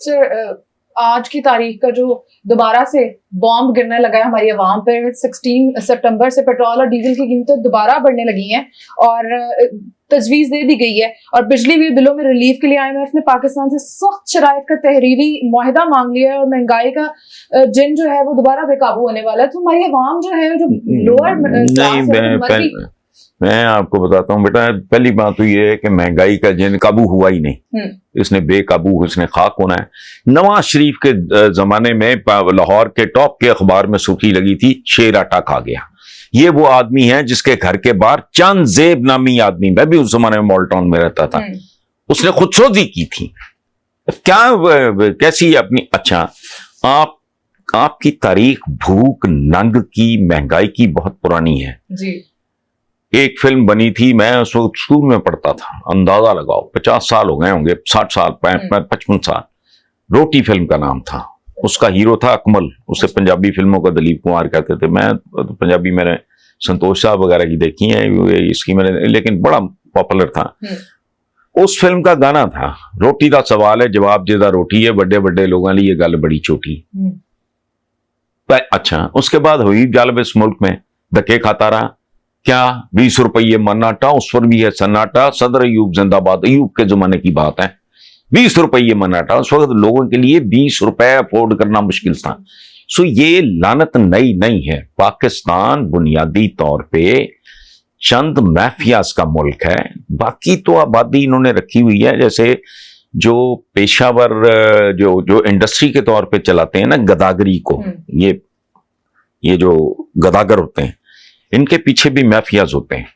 Sir आज की तारीख का जो दोबारा से बॉम्ब गिरने लगा है हमारी आवाम पे, 16 सितंबर से पेट्रोल और डीजल की कीमतें दोबारा बढ़ने लगी हैं और तजवीज दे दी गई है और बिजली हुई बिलों में रिलीफ के लिए IMF ने पाकिस्तान से सख्त शराइत का तहरीरी मुआहिदा मांग लिया है और महंगाई का जिन जो है वो दोबारा बेकाबू होने वाला है। तो हमारी आवाम जो है, जो लोअर मैं आपको बताता हूँ बेटा, पहली बात तो ये है कि महंगाई का जिन काबू हुआ ही नहीं, इसने बेकाबू, इसने खाक होना है। नवाज शरीफ के जमाने में लाहौर के टॉप के अखबार में सुर्खी लगी थी, शेर आटा खा गया। ये वो आदमी है जिसके घर के बाहर चंद जेब नामी आदमी, मैं भी उस जमाने में मॉलटाउन में रहता था, उसने खुदसोजी की थी। क्या कैसी अपनी, अच्छा आपकी तारीख भूख नंग की महंगाई की बहुत पुरानी है जी। एक फिल्म बनी थी, मैं उस वक्त स्कूल में पढ़ता था, अंदाजा लगाओ 50 साल हो गए होंगे, 60 साल 55 साल, रोटी फिल्म का नाम था। उसका हीरो था अकमल, उसे पंजाबी फिल्मों का दिलीप कुमार कहते थे। मैं पंजाबी मैंने संतोष साहब वगैरह की देखी है, इसकी मैंने, लेकिन बड़ा पॉपुलर था। उस फिल्म का गाना था, रोटी का सवाल है जवाब जेदा रोटी है, बड़े बड़े लोगों लिए गल बड़ी छोटी। अच्छा, उसके बाद हुई गल इस मुल्क में, धक्के खाता रहा, क्या 20 रुपये मन्नाटा, उस पर भी है सन्नाटा, सदर अयूब जिंदाबाद, अयूब के जमाने की बात है। 20 रुपये मन्नाटा, उस वक्त लोगों के लिए 20 रुपए अफोर्ड करना मुश्किल था। सो ये लानत नई नहीं है। पाकिस्तान बुनियादी तौर पे चंद माफियाज का मुल्क है, बाकी तो आबादी इन्होंने रखी हुई है। जैसे जो पेशावर जो इंडस्ट्री के तौर पे चलाते हैं ना गदागरी को, ये जो गदागर होते हैं, इनके पीछे भी माफियाज होते हैं।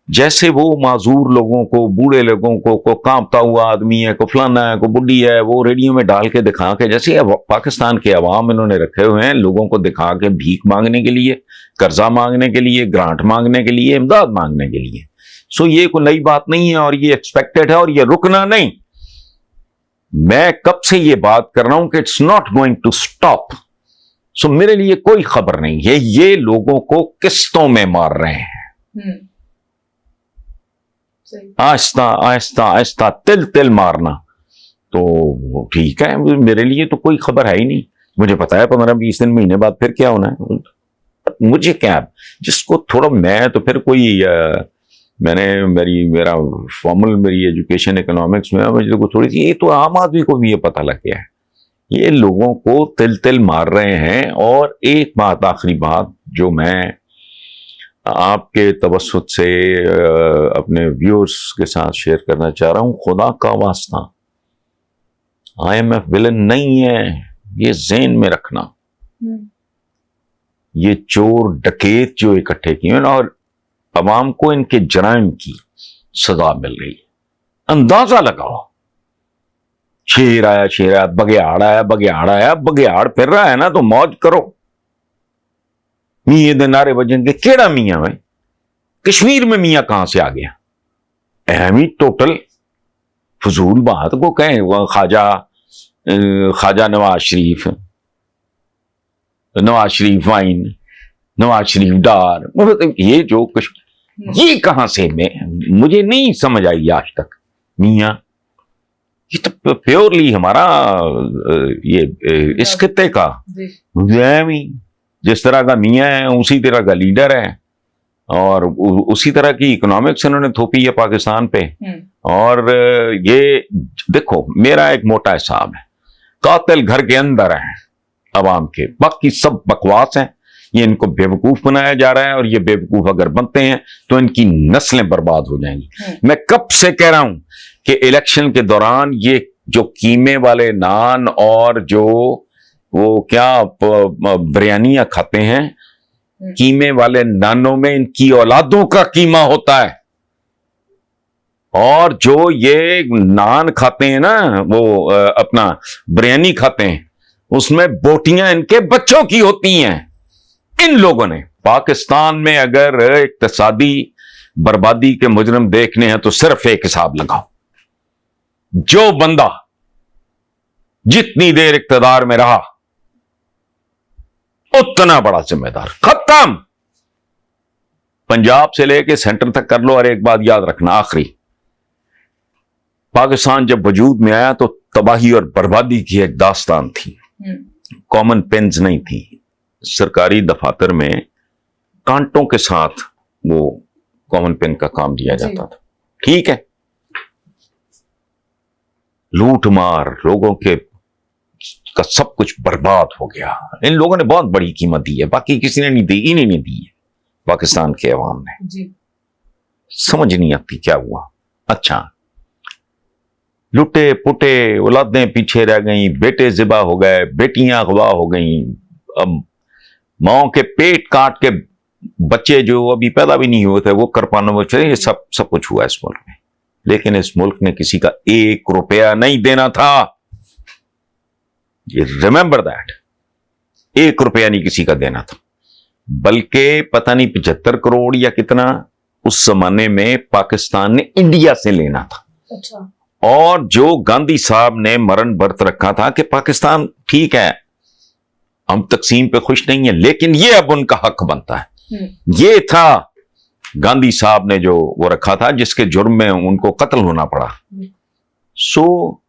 जैसे वो माजूर लोगों को, बूढ़े लोगों को कांपता हुआ आदमी है, को फलाना है, को बुढ़ी है, वो रेडियो में डाल के दिखा के, जैसे पाकिस्तान के अवाम इन्होंने रखे हुए हैं लोगों को दिखा के, भीख मांगने के लिए, कर्जा मांगने के लिए, ग्रांट मांगने के लिए, इमदाद मांगने के लिए। सो ये कोई नई बात नहीं है और ये एक्सपेक्टेड है और ये रुकना नहीं। मैं कब से ये बात कर रहा हूं कि it's not going to stop. So मेरे लिए कोई खबर नहीं है, ये लोगों को किस्तों में मार रहे हैं, आहिस्ता आहिस्ता आहिस्ता, तिल तिल मारना। तो ठीक है, मेरे लिए तो कोई खबर है ही नहीं। मुझे पता है 15-20 दिन, महीने बाद फिर क्या होना है, मुझे क्या, जिसको थोड़ा, मैं तो फिर कोई मेरा फॉर्मल, मेरी एजुकेशन इकोनॉमिक्स में, मुझे को थोड़ी सी, ये तो आम आदमी को भी ये पता लग गया है, ये लोगों को तिल तिल मार रहे हैं। और एक बात, आखिरी बात जो मैं आपके तवस्सुत से अपने व्यूअर्स के साथ शेयर करना चाह रहा हूं, खुदा का वास्ता, IMF विलन नहीं है, ये ज़हन में रखना। ये चोर डकैत जो इकट्ठे किए हैं और अवाम को इनके जराइम की सजा मिल रही है, अंदाजा लगाओ। शेर आया, बघियाड़ आया, बघियाड़ फिर रहा है ना, तो मौज करो। मियां दे नारे बजन के, केड़ा मियां भाई, कश्मीर में मियां कहां से आ गया? अहमी टोटल फजूल बात को कहें। ख्वाजा नवाज शरीफ वाइन, नवाज शरीफ डार, मतलब ये जो ये कहां से, मुझे नहीं समझ आई आज तक। मियां, ये तो प्योरली हमारा ये इस खित्ते का, जिस तरह का मियां है उसी तरह का लीडर है और उसी तरह की इकोनॉमिक्स इन्होंने थोपी है पाकिस्तान पे। और ये देखो, मेरा एक मोटा हिसाब है, कातिल घर के अंदर है अवाम के, बाकी सब बकवास हैं। ये इनको बेवकूफ बनाया जा रहा है और ये बेवकूफ अगर बनते हैं तो इनकी नस्लें बर्बाद हो जाएंगी। मैं कब से कह रहा हूं कि इलेक्शन के दौरान ये जो कीमे वाले नान और जो वो क्या बिरयानियां खाते हैं, कीमे वाले नानों में इनकी औलादों का कीमा होता है, और जो ये नान खाते हैं ना, वो अपना बिरयानी खाते हैं, उसमें बोटियां इनके बच्चों की होती हैं। इन लोगों ने पाकिस्तान में अगर इक्तिसादी बर्बादी के मुजरिम देखने हैं तो सिर्फ एक हिसाब लगाओ, जो बंदा जितनी देर इक्तदार में रहा उतना बड़ा जिम्मेदार। खत्म। पंजाब से लेके सेंटर तक कर लो। और एक बात याद रखना, आखिरी, पाकिस्तान जब वजूद में आया तो तबाही और बर्बादी की एक दास्तान थी। कॉमन पेन्स नहीं थी, सरकारी दफातर में कांटों के साथ वो कॉमन पेन का काम दिया जाता था। ठीक है, लूट मार, लोगों के का सब कुछ बर्बाद हो गया। इन लोगों ने बहुत बड़ी कीमत दी है, बाकी किसी ने नहीं दी, इन्हीं ने दी है, पाकिस्तान के अवाम ने जी। समझ नहीं आती क्या हुआ। अच्छा, लुटे पुटे, औलादें पीछे रह गई, बेटे जिबा हो गए, बेटियां अगवा हो गई, अब माओ के पेट काट के बच्चे जो अभी पैदा भी नहीं हुए थे वो करपाना बच्चे, ये सब कुछ हुआ इस मुल्क में। लेकिन इस मुल्क ने किसी का 1 रुपया नहीं देना था, ये रिमेंबर दैट। 1 रुपया नहीं किसी का देना था, बल्कि पता नहीं 75 करोड़ या कितना उस जमाने में पाकिस्तान ने इंडिया से लेना था। अच्छा। और जो गांधी साहब ने मरण व्रत रखा था कि पाकिस्तान ठीक है, हम तकसीम पे खुश नहीं है, लेकिन ये अब उनका हक बनता है। ये था गांधी साहब ने जो वो रखा था, जिसके जुर्म में उनको कत्ल होना पड़ा। सो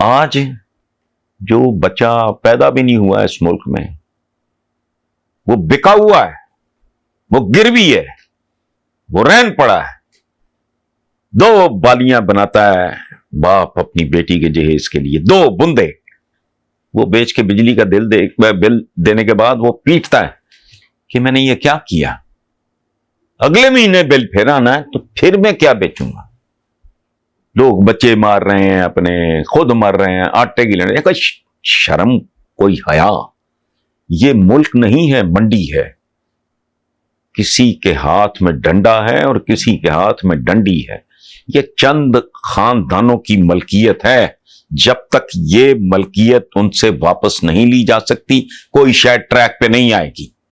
आज जो बच्चा पैदा भी नहीं हुआ इस मुल्क में, वो बिका हुआ है, वो गिरवी है, वो रहन पड़ा है। 2 बालियां बनाता है बाप अपनी बेटी के जहेज के लिए, 2 बूंदे वो बेच के बिजली का बिल देने के बाद वो पीटता है कि मैंने ये क्या किया। अगले महीने बिल फिर आना है तो फिर मैं क्या बेचूंगा। लोग बच्चे मार रहे हैं, अपने खुद मर रहे हैं, आटे की लेने। कोई शर्म, कोई हया। ये मुल्क नहीं है, मंडी है। किसी के हाथ में डंडा है और किसी के हाथ में डंडी है। ये चंद खानदानों की मलकियत है। जब तक ये मलकियत उनसे वापस नहीं ली जा सकती, कोई शायद ट्रैक पे नहीं आएगी।